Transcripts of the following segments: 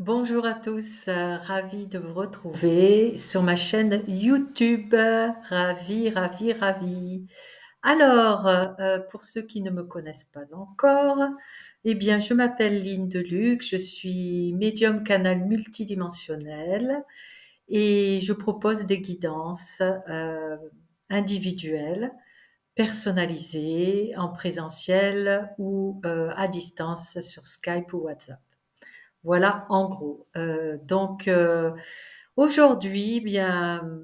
Bonjour à tous, ravie de vous retrouver sur ma chaîne YouTube. Ravie. Alors, pour ceux qui ne me connaissent pas encore, eh bien, je m'appelle Lynne Deluc, je suis médium canal multidimensionnel et je propose des guidances individuelles, personnalisées, en présentiel ou à distance sur Skype ou WhatsApp. Voilà, en gros. Aujourd'hui, eh bien,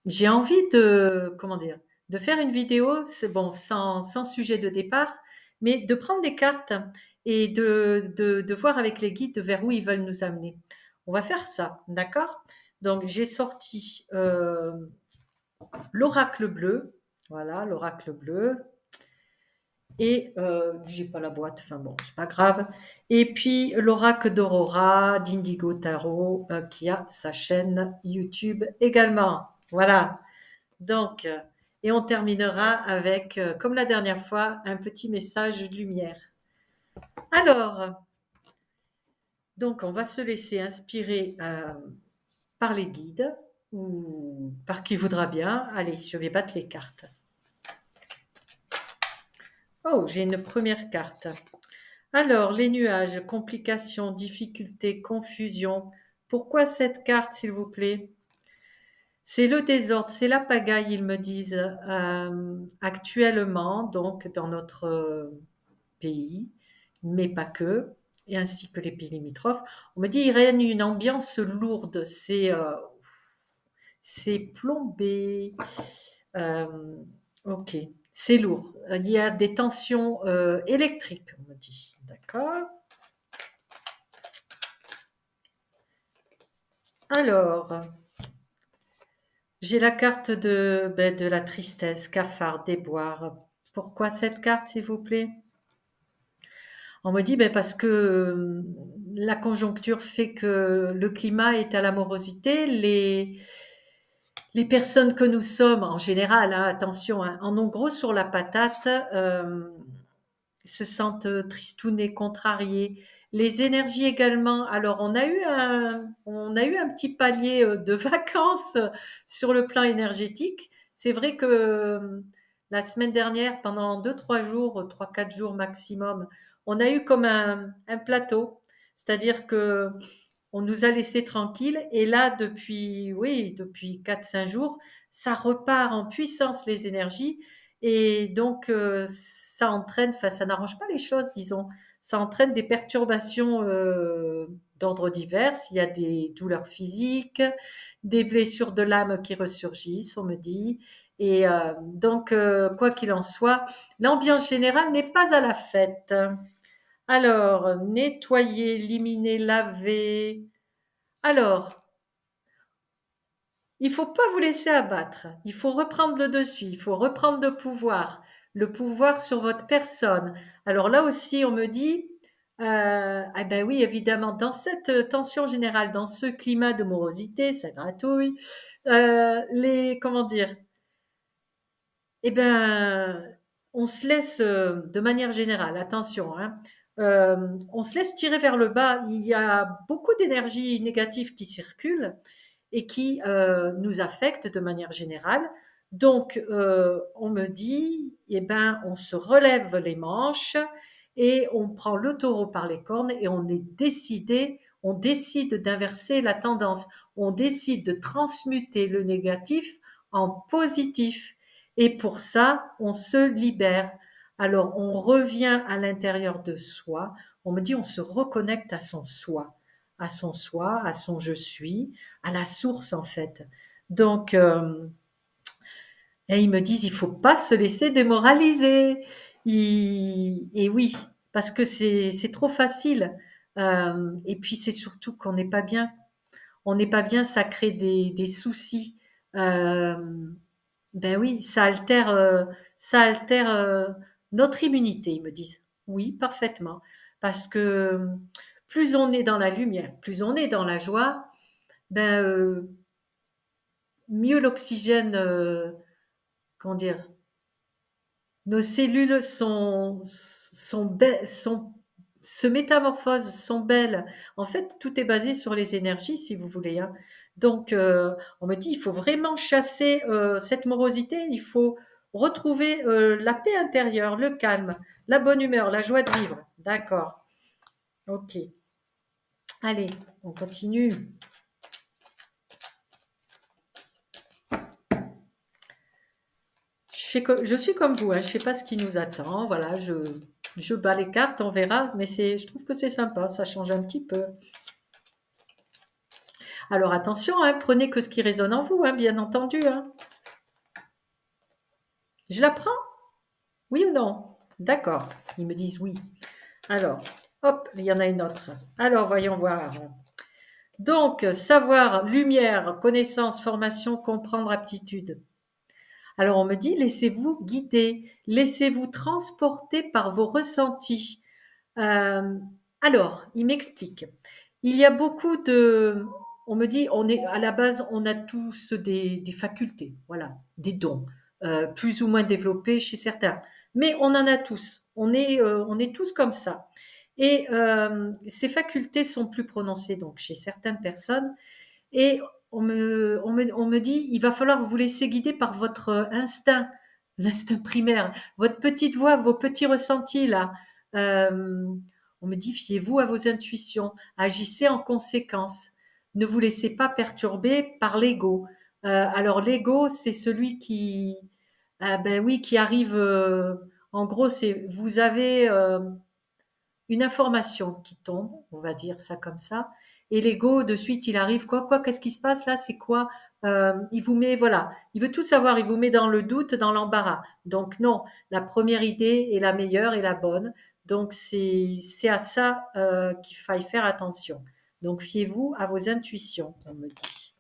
j'ai envie de, comment dire, de faire une vidéo, c'est bon, sans sujet de départ, mais de prendre des cartes et de voir avec les guides vers où ils veulent nous amener. On va faire ça, d'accord? Donc, j'ai sorti l'oracle bleu. Voilà, l'oracle bleu. Et j'ai pas la boîte, enfin bon, c'est pas grave. Et puis l'oracle d'Aurora d'Indigo Tarot qui a sa chaîne YouTube également. Voilà. Donc, et on terminera avec, comme la dernière fois, un petit message de lumière. Alors, donc on va se laisser inspirer par les guides ou par qui voudra bien. Allez, je vais battre les cartes. Oh, j'ai une première carte. Alors, les nuages, complications, difficultés, confusion. Pourquoi cette carte, s'il vous plaît? C'est le désordre, c'est la pagaille, ils me disent, actuellement, donc dans notre pays, mais pas que, et ainsi que les pays limitrophes. On me dit il règne une ambiance lourde, c'est plombé. Euh, ok, c'est lourd. Il y a des tensions électriques, on me dit. D'accord. Alors, j'ai la carte de la tristesse, cafard, déboire. Pourquoi cette carte, s'il vous plaît? On me dit parce que la conjoncture fait que le climat est à la morosité. Les personnes que nous sommes, en général, hein, attention, hein, en ont gros sur la patate, se sentent tristounées, contrariées. Les énergies également. Alors, on a eu un petit palier de vacances sur le plan énergétique. C'est vrai que la semaine dernière, pendant 2, 3 jours, 3, 4 jours maximum, on a eu comme un plateau. C'est-à-dire que on nous a laissé tranquilles. Et là, depuis 4, 5 jours, ça repart en puissance les énergies. Et donc, ça entraîne, enfin, ça n'arrange pas les choses, disons. Ça entraîne des perturbations d'ordre divers. Il y a des douleurs physiques, des blessures de l'âme qui ressurgissent, on me dit. Et donc, quoi qu'il en soit, l'ambiance générale n'est pas à la fête. Alors, nettoyer, éliminer, laver. Alors, il faut pas vous laisser abattre. Il faut reprendre le dessus. Il faut reprendre le pouvoir sur votre personne. Alors là aussi, on me dit, ah ben oui, évidemment, dans cette tension générale, dans ce climat de morosité, ça gratouille. Comment dire? Eh ben, on se laisse, de manière générale, attention, hein, on se laisse tirer vers le bas. Il y a beaucoup d'énergie négative qui circule et qui nous affectent de manière générale. Donc, on me dit, eh ben, on se relève les manches et on prend le taureau par les cornes et on décide d'inverser la tendance. On décide de transmuter le négatif en positif. Et pour ça, on se libère. Alors, on revient à l'intérieur de soi. On me dit, on se reconnecte à son soi, à son je suis, à la source en fait. Donc, et ils me disent, il faut pas se laisser démoraliser. Et oui, parce que c'est trop facile. Et puis c'est surtout qu'on n'est pas bien. On n'est pas bien, ça crée des soucis. Euh, ben oui, ça altère notre immunité, ils me disent. Oui, parfaitement. Parce que plus on est dans la lumière, plus on est dans la joie, ben mieux l'oxygène, comment dire, nos cellules sont se métamorphosent, sont belles. En fait, tout est basé sur les énergies, si vous voulez, hein. Donc, on me dit, il faut vraiment chasser cette morosité, il faut retrouver la paix intérieure, le calme, la bonne humeur, la joie de vivre. D'accord. Ok. Allez, on continue. Je suis comme vous, hein, je ne sais pas ce qui nous attend. Voilà, je bats les cartes, on verra, mais je trouve que c'est sympa, ça change un petit peu. Alors attention, hein, prenez que ce qui résonne en vous, hein, bien entendu, hein. Je la prends? Oui ou non? D'accord. Ils me disent oui. Alors, hop, il y en a une autre. Alors, voyons voir. Donc, savoir, lumière, connaissance, formation, comprendre, aptitude. Alors, on me dit, laissez-vous guider, laissez-vous transporter par vos ressentis. Euh, alors, il m'explique. Il y a beaucoup de... On me dit, à la base, on a tous des facultés, voilà, des dons, plus ou moins développés chez certains. Mais on en a tous. On est tous comme ça. Et ces facultés sont plus prononcées donc chez certaines personnes. Et on me dit, il va falloir vous laisser guider par votre instinct, l'instinct primaire, votre petite voix, vos petits ressentis là. Euh, on me dit, fiez-vous à vos intuitions, agissez en conséquence. Ne vous laissez pas perturber par l'ego. Alors l'ego, c'est celui qui, ben oui, qui arrive. En gros, c'est vous avez une information qui tombe, on va dire ça comme ça, et l'ego de suite il arrive quoi, qu'est-ce qui se passe là, c'est quoi, il vous met voilà, il veut tout savoir, il vous met dans le doute, dans l'embarras. Donc non, la première idée est la meilleure et la bonne. Donc c'est à ça qu'il faille faire attention. Donc fiez-vous à vos intuitions, on me dit.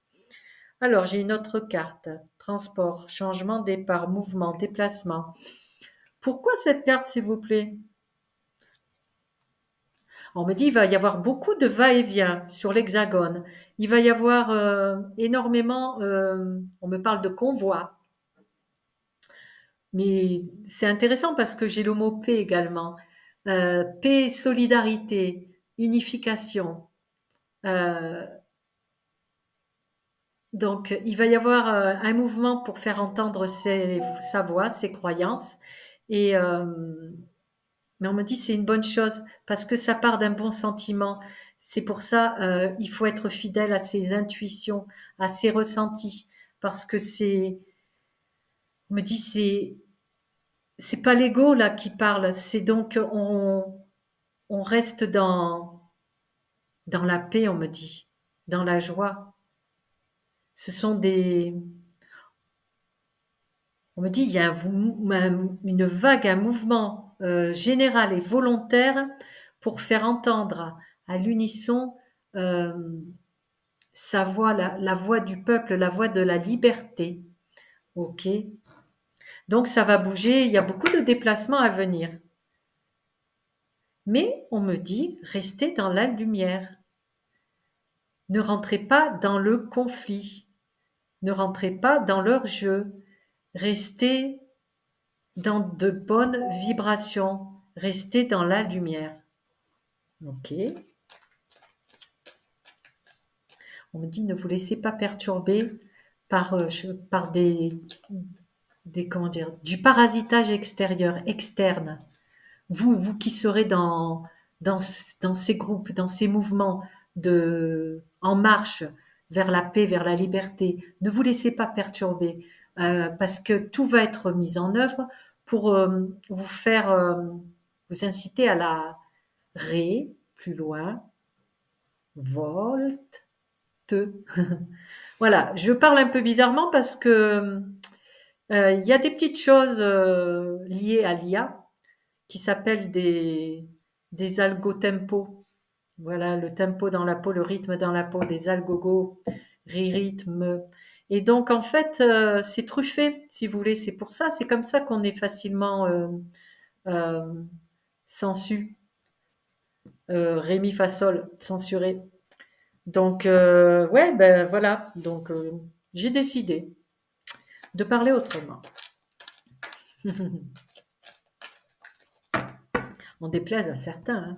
Alors j'ai une autre carte, transport, changement, départ, mouvement, déplacement. Pourquoi cette carte, s'il vous plaît? On me dit il va y avoir beaucoup de va-et-vient sur l'Hexagone. Il va y avoir énormément, on me parle de convois, mais c'est intéressant parce que j'ai le mot paix également. Paix, solidarité, unification. Euh, donc il va y avoir un mouvement pour faire entendre sa voix, ses croyances. Et, mais on me dit c'est une bonne chose parce que ça part d'un bon sentiment. C'est pour ça il faut être fidèle à ses intuitions, à ses ressentis, parce que on me dit c'est pas l'ego là qui parle, c'est donc on reste dans la paix, on me dit, dans la joie. Ce sont des On me dit il y a une vague, un mouvement général et volontaire pour faire entendre à l'unisson euh, sa voix, la voix du peuple, la voix de la liberté. Ok. Donc ça va bouger. Il y a beaucoup de déplacements à venir. Mais on me dit restez dans la lumière. Ne rentrez pas dans le conflit. Ne rentrez pas dans leur jeu. Restez dans de bonnes vibrations. Restez dans la lumière. Ok. On me dit ne vous laissez pas perturber par comment dire, du parasitage extérieur, externe. Vous qui serez dans ces groupes, dans ces mouvements en marche vers la paix, vers la liberté, ne vous laissez pas perturber parce que tout va être mis en œuvre pour vous faire, vous inciter à la plus loin, volte. Voilà, je parle un peu bizarrement parce que il y a des petites choses liées à l'IA qui s'appellent des algotempos. Voilà, le tempo dans la peau, le rythme dans la peau, des algogos, rythme. Et donc, en fait, c'est truffé, si vous voulez. C'est pour ça, c'est comme ça qu'on est facilement euh, sensu. Ré, mi, fa, sol, censuré. Donc, ouais, ben voilà. Donc, j'ai décidé de parler autrement. On déplaise à certains. Hein.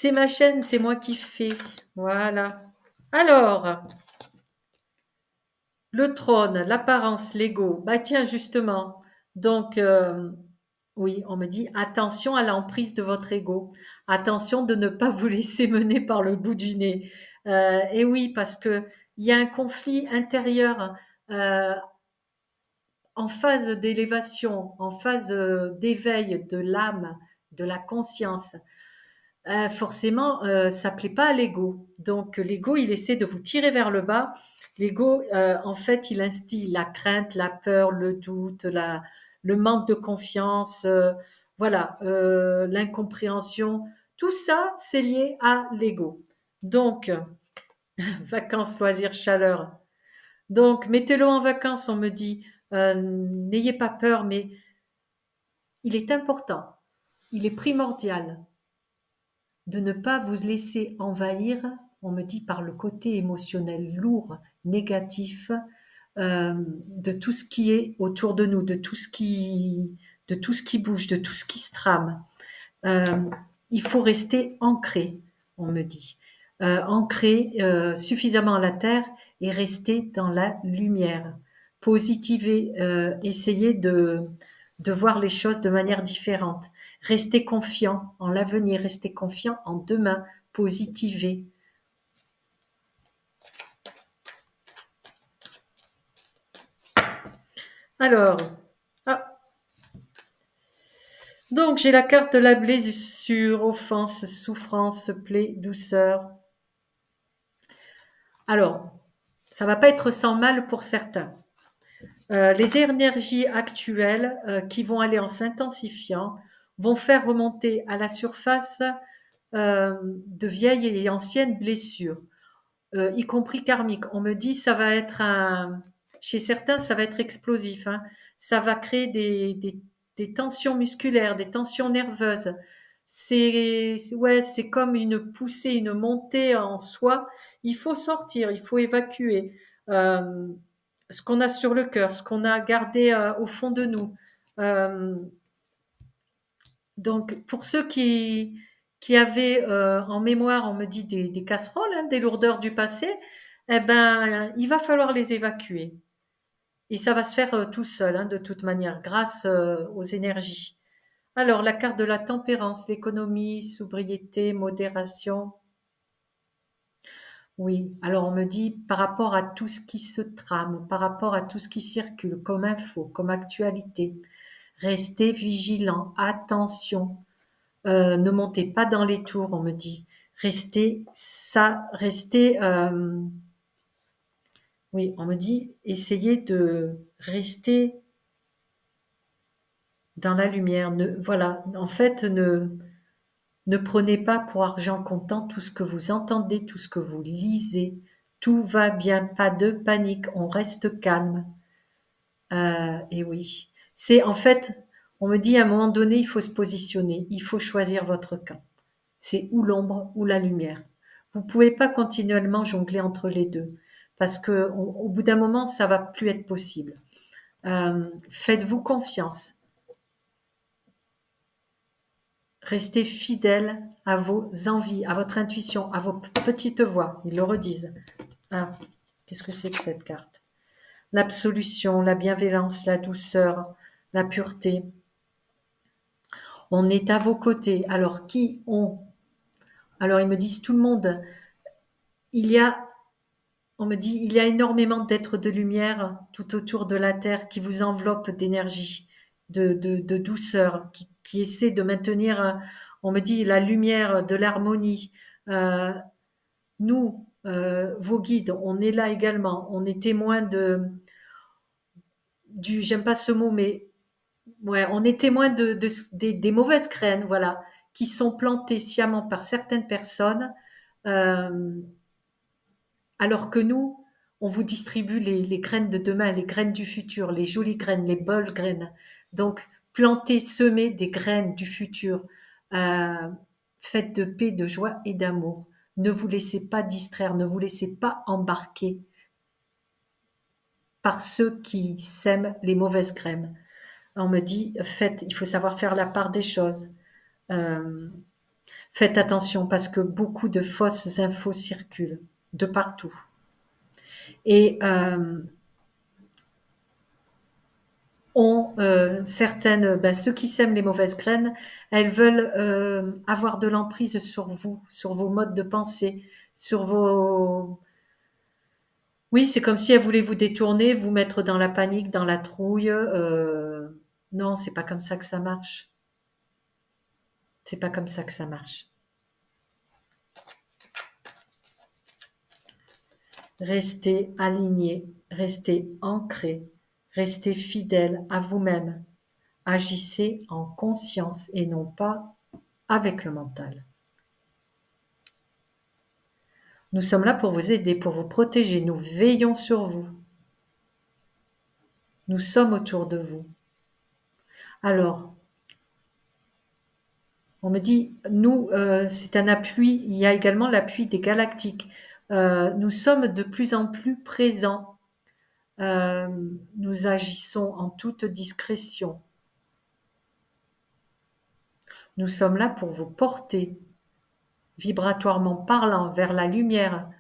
C'est ma chaîne, c'est moi qui fais. Voilà. Alors, le trône, l'apparence, l'ego. Bah tiens, justement. Donc, oui, on me dit attention à l'emprise de votre ego. Attention de ne pas vous laisser mener par le bout du nez. Et oui, parce que il y a un conflit intérieur euh, en phase d'élévation, en phase d'éveil de l'âme, de la conscience. Forcément, ça plaît pas à l'ego. Donc l'ego, il essaie de vous tirer vers le bas. L'ego, en fait, il instille la crainte, la peur, le doute, le manque de confiance, voilà, l'incompréhension. Tout ça, c'est lié à l'ego. Donc, vacances, loisirs, chaleur. Donc, mettez-le en vacances, on me dit. N'ayez pas peur, mais il est important, il est primordial de ne pas vous laisser envahir, on me dit, par le côté émotionnel lourd, négatif, de tout ce qui est autour de nous, de tout ce qui bouge, de tout ce qui se trame. Euh, il faut rester ancré, on me dit. Ancré suffisamment à la terre et rester dans la lumière. Positiver, essayer de voir les choses de manière différente. Rester confiant en l'avenir, rester confiant en demain, positiver. Alors, ah, donc j'ai la carte de la blessure, offense, souffrance, plaie, douceur. Alors, ça va pas être sans mal pour certains. Les énergies actuelles qui vont aller en s'intensifiant vont faire remonter à la surface de vieilles et anciennes blessures, y compris karmiques. On me dit ça va être chez certains ça va être explosif, hein. Ça va créer des tensions musculaires, des tensions nerveuses. Ouais, c'est comme une poussée, une montée en soi. Il faut sortir, il faut évacuer. Euh, ce qu'on a sur le cœur, ce qu'on a gardé au fond de nous. Euh, donc, pour ceux qui avaient en mémoire, on me dit des casseroles, hein, des lourdeurs du passé, eh ben, il va falloir les évacuer. Et ça va se faire tout seul, hein, de toute manière, grâce aux énergies. Alors, la carte de la tempérance, l'économie, sobriété, modération. Oui, alors on me dit par rapport à tout ce qui se trame, par rapport à tout ce qui circule comme info, comme actualité, restez vigilant, attention, ne montez pas dans les tours, on me dit. Restez, oui, on me dit, essayez de rester dans la lumière. Voilà, en fait, ne prenez pas pour argent comptant tout ce que vous entendez, tout ce que vous lisez. Tout va bien, pas de panique, on reste calme. Et oui, c'est en fait, on me dit à un moment donné, il faut se positionner, il faut choisir votre camp. C'est ou l'ombre ou la lumière. Vous pouvez pas continuellement jongler entre les deux parce que au bout d'un moment, ça va plus être possible. Faites-vous confiance. Restez fidèle à vos envies, à votre intuition, à vos petites voix. Ils le redisent. Ah, qu'est-ce que c'est que cette carte? L'absolution, la bienveillance, la douceur, la pureté. On est à vos côtés. Alors, qui on? Alors, ils me disent tout le monde. Il y a, on me dit, il y a énormément d'êtres de lumière tout autour de la Terre qui vous enveloppent d'énergie, de douceur, qui essaient de maintenir, on me dit, la lumière de l'harmonie. Euh, Nous, vos guides, on est là également. On est témoins j'aime pas ce mot, mais ouais, on est témoin des mauvaises graines, voilà, qui sont plantées sciemment par certaines personnes, euh, alors que nous, on vous distribue les graines de demain, les graines du futur, les jolies graines, les belles graines. Donc, plantez, semez des graines du futur, euh, faites de paix, de joie et d'amour. Ne vous laissez pas distraire, ne vous laissez pas embarquer par ceux qui sèment les mauvaises graines. On me dit, faites, il faut savoir faire la part des choses. Euh, Faites attention parce que beaucoup de fausses infos circulent de partout. Et certaines, ceux qui sèment les mauvaises graines, elles veulent avoir de l'emprise sur vous, sur vos modes de pensée, sur vos... Oui, c'est comme si elles voulaient vous détourner, vous mettre dans la panique, dans la trouille. Non, c'est pas comme ça que ça marche. C'est pas comme ça que ça marche. Restez aligné, restez ancré, restez fidèle à vous-même. Agissez en conscience et non pas avec le mental. Nous sommes là pour vous aider, pour vous protéger. Nous veillons sur vous. Nous sommes autour de vous. Alors, on me dit, nous, c'est un appui. Il y a également l'appui des galactiques. Nous sommes de plus en plus présents. Nous agissons en toute discrétion. Nous sommes là pour vous porter, vibratoirement parlant, vers la lumière.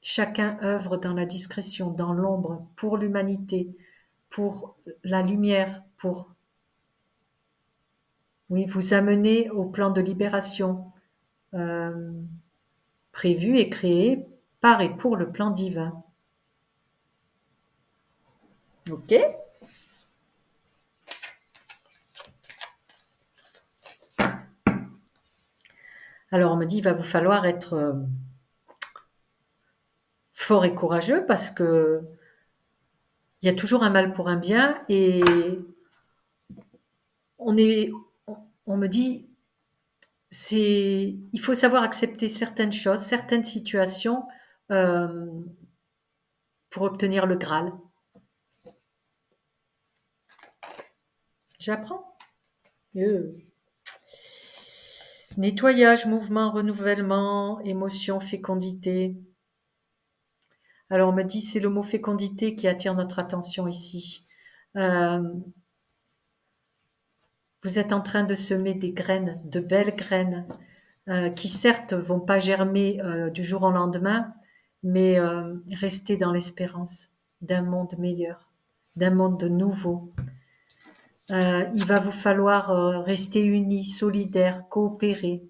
Chacun œuvre dans la discrétion, dans l'ombre, pour l'humanité, pour la lumière, pour vous amener au plan de libération prévu et créé par et pour le plan divin. Ok ? Alors on me dit, il va vous falloir être fort et courageux parce que il y a toujours un mal pour un bien et on me dit, il faut savoir accepter certaines choses, certaines situations pour obtenir le Graal. J'apprends. Nettoyage, mouvement, renouvellement, émotion, fécondité. Alors on me dit c'est le mot fécondité qui attire notre attention ici. Vous êtes en train de semer des graines, de belles graines, qui certes vont pas germer du jour au lendemain, mais restez dans l'espérance d'un monde meilleur, d'un monde nouveau. Il va vous falloir rester unis, solidaires, coopérer,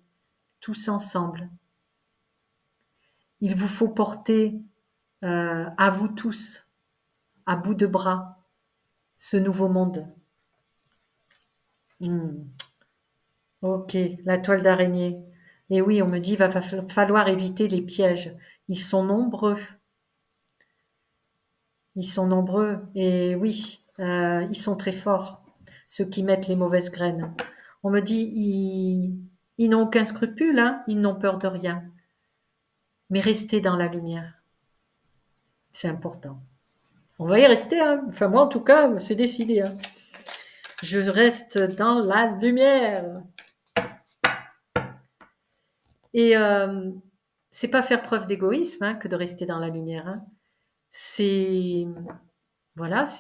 tous ensemble. Il vous faut porter à vous tous, à bout de bras, ce nouveau monde. Ok, la toile d'araignée. Et oui, on me dit, il va falloir éviter les pièges. Ils sont nombreux. Ils sont nombreux. Et oui, ils sont très forts, ceux qui mettent les mauvaises graines. On me dit, ils n'ont aucun scrupule, hein, ils n'ont peur de rien. Mais restez dans la lumière. C'est important. On va y rester, hein. Enfin, moi, en tout cas, c'est décidé, hein. Je reste dans la lumière. Et c'est pas faire preuve d'égoïsme hein, que de rester dans la lumière. Hein. C'est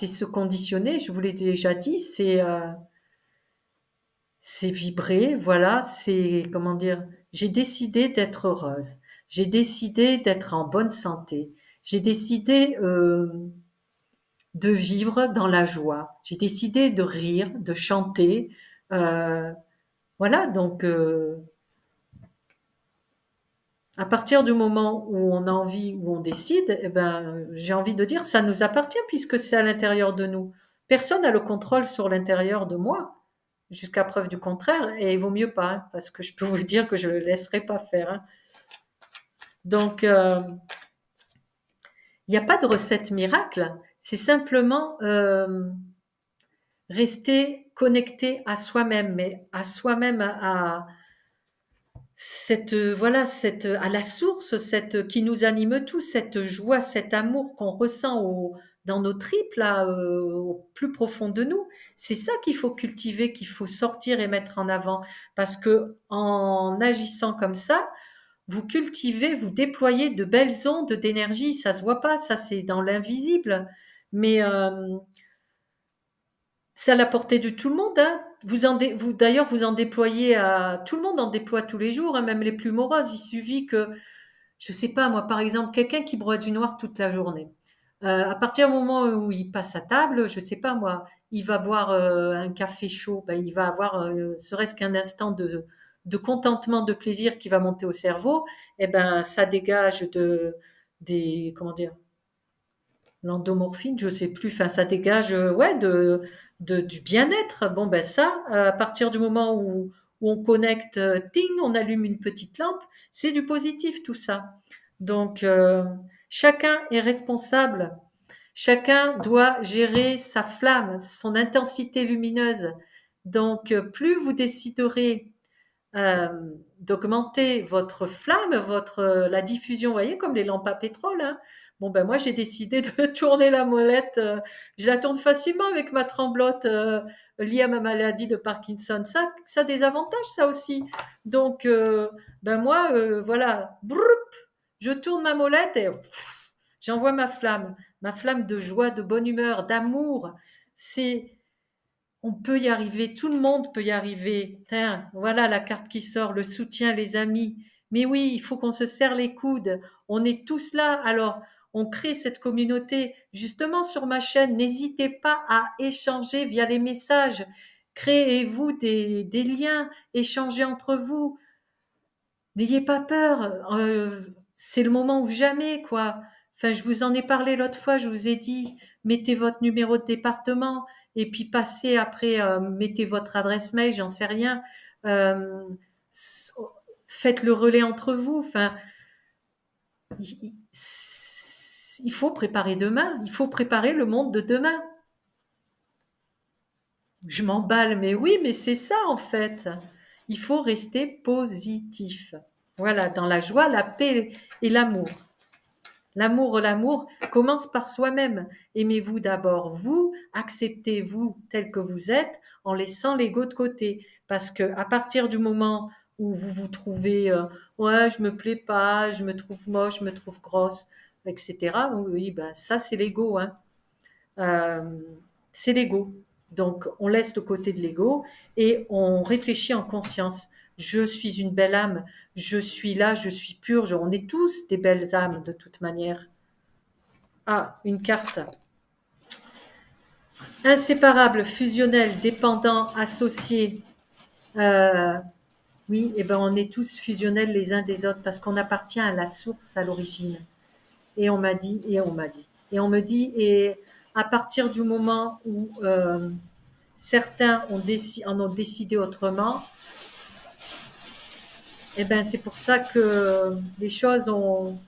se conditionner. Je vous l'ai déjà dit, c'est vibrer. Voilà, c'est comment dire. J'ai décidé d'être heureuse. J'ai décidé d'être en bonne santé. J'ai décidé de vivre dans la joie. J'ai décidé de rire, de chanter. Voilà, donc à partir du moment où on a envie, où on décide, eh ben, j'ai envie de dire, ça nous appartient puisque c'est à l'intérieur de nous. Personne n'a le contrôle sur l'intérieur de moi, jusqu'à preuve du contraire, et il vaut mieux pas, hein, parce que je peux vous dire que je ne le laisserai pas faire. Hein. Donc, il n'y a pas de recette miracle, c'est simplement rester connecté à soi-même, mais à soi-même, à à la source, qui nous anime tous, cette joie, cet amour qu'on ressent dans nos tripes, là, au plus profond de nous. C'est ça qu'il faut cultiver, qu'il faut sortir et mettre en avant. Parce que en agissant comme ça, vous cultivez, vous déployez de belles ondes d'énergie. Ça se voit pas, ça c'est dans l'invisible. Mais c'est à la portée de tout le monde, hein. D'ailleurs, vous en déployez tout le monde en déploie tous les jours, hein, même les plus moroses. Il suffit que, je sais pas, moi, par exemple, quelqu'un qui broie du noir toute la journée. À partir du moment où il passe à table, je sais pas moi, il va boire un café chaud, ben, il va avoir, serait-ce qu'un instant de contentement, de plaisir qui va monter au cerveau, et ben, ça dégage comment dire, l'endomorphine, je sais plus, enfin, ça dégage, ouais, du bien-être. Bon, ben ça, à partir du moment où on connecte, ting, on allume une petite lampe, c'est du positif tout ça. Donc, chacun est responsable, chacun doit gérer sa flamme, son intensité lumineuse. Donc, plus vous déciderez euh, d'augmenter votre flamme, la diffusion, vous voyez, comme les lampes à pétrole. Hein. Bon, ben moi, j'ai décidé de tourner la molette. Je la tourne facilement avec ma tremblote liée à ma maladie de Parkinson. Ça a des avantages, ça aussi. Donc, ben moi, voilà, broup, je tourne ma molette et j'envoie ma flamme de joie, de bonne humeur, d'amour. C'est on peut y arriver, tout le monde peut y arriver. Tiens, voilà la carte qui sort, le soutien, les amis. Mais oui, il faut qu'on se serre les coudes. On est tous là. Alors, on crée cette communauté. Justement, sur ma chaîne, n'hésitez pas à échanger via les messages. Créez-vous des liens, échangez entre vous. N'ayez pas peur. C'est le moment ou jamais, quoi. Enfin, je vous en ai parlé l'autre fois, je vous ai dit, mettez votre numéro de département et puis passez après, mettez votre adresse mail, j'en sais rien. Euh, Faites le relais entre vous. Enfin, il, il faut préparer demain. Il faut préparer le monde de demain. Je m'emballe, mais oui, mais c'est ça en fait. Il faut rester positif. Voilà, dans la joie, la paix et l'amour. L'amour commence par soi-même. Aimez-vous d'abord vous, acceptez-vous tel que vous êtes en laissant l'ego de côté. Parce que à partir du moment où vous vous trouvez, ouais, je me plais pas, je me trouve moche, je me trouve grosse, etc. Oui, ben ça c'est l'ego, hein. Euh, c'est l'ego. Donc, on laisse le côté de l'ego et on réfléchit en conscience. Je suis une belle âme, je suis là, je suis pure. On est tous des belles âmes de toute manière. Ah, une carte. Inséparable, fusionnel, dépendant, associé. Euh, oui, et ben on est tous fusionnels les uns des autres parce qu'on appartient à la source, à l'origine. Et on m'a dit, et on m'a dit. Et on me dit, et à partir du moment où certains en ont décidé autrement, et ben c'est pour ça que les choses ont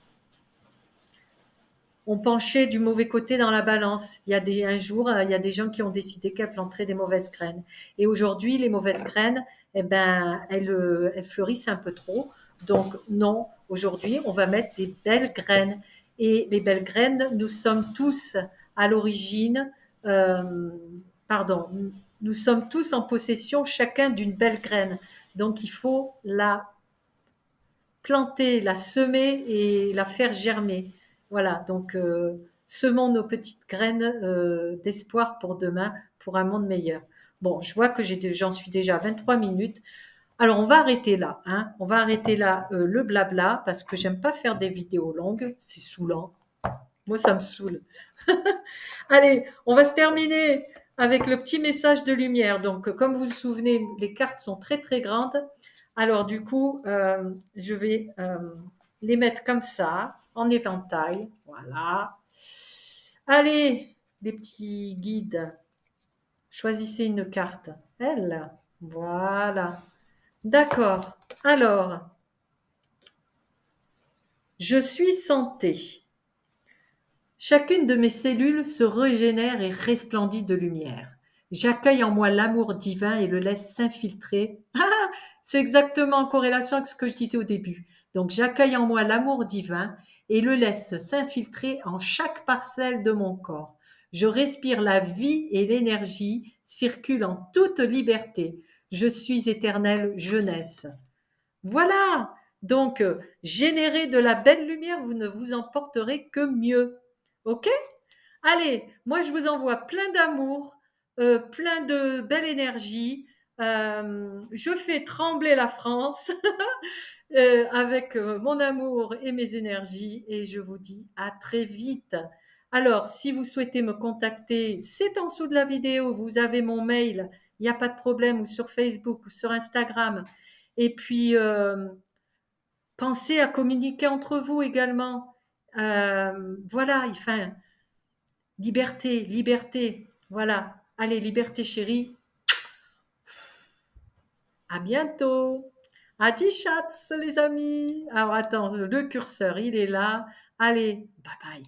penché du mauvais côté dans la balance. Un jour, il y a des gens qui ont décidé qu'elles planteraient des mauvaises graines. Et aujourd'hui, les mauvaises graines, eh ben, elles fleurissent un peu trop. Donc non, aujourd'hui, on va mettre des belles graines. Et les belles graines, nous sommes tous à l'origine, euh, pardon, nous sommes tous en possession chacun d'une belle graine. Donc il faut la planter, la semer et la faire germer. Voilà, donc semons nos petites graines d'espoir pour demain, pour un monde meilleur. Bon, je vois que j'en suis déjà à 23 minutes. Alors, on va arrêter là. Hein. On va arrêter là le blabla parce que j'aime pas faire des vidéos longues. C'est saoulant. Moi, ça me saoule. Allez, on va se terminer avec le petit message de lumière. Donc, comme vous vous souvenez, les cartes sont très, très grandes. Alors, du coup, je vais les mettre comme ça, en éventail. Voilà. Allez, les petits guides. Choisissez une carte. Elle. Voilà. D'accord. Alors, je suis santé. Chacune de mes cellules se régénère et resplendit de lumière. J'accueille en moi l'amour divin et le laisse s'infiltrer. Ah, c'est exactement en corrélation avec ce que je disais au début. Donc j'accueille en moi l'amour divin et le laisse s'infiltrer en chaque parcelle de mon corps. Je respire la vie et l'énergie circulent en toute liberté. Je suis éternelle jeunesse. Voilà. Donc, générez de la belle lumière, vous ne vous en porterez que mieux. OK? Allez, moi je vous envoie plein d'amour, plein de belle énergie. Je fais trembler la France avec mon amour et mes énergies et je vous dis à très vite. Alors, si vous souhaitez me contacter, c'est en dessous de la vidéo, vous avez mon mail, il n'y a pas de problème, ou sur Facebook ou sur Instagram. Et puis, pensez à communiquer entre vous également. Voilà, enfin, liberté, liberté, voilà. Allez, liberté chérie, à bientôt. Adi chats, les amis. Alors attends, le curseur, il est là. Allez, bye bye.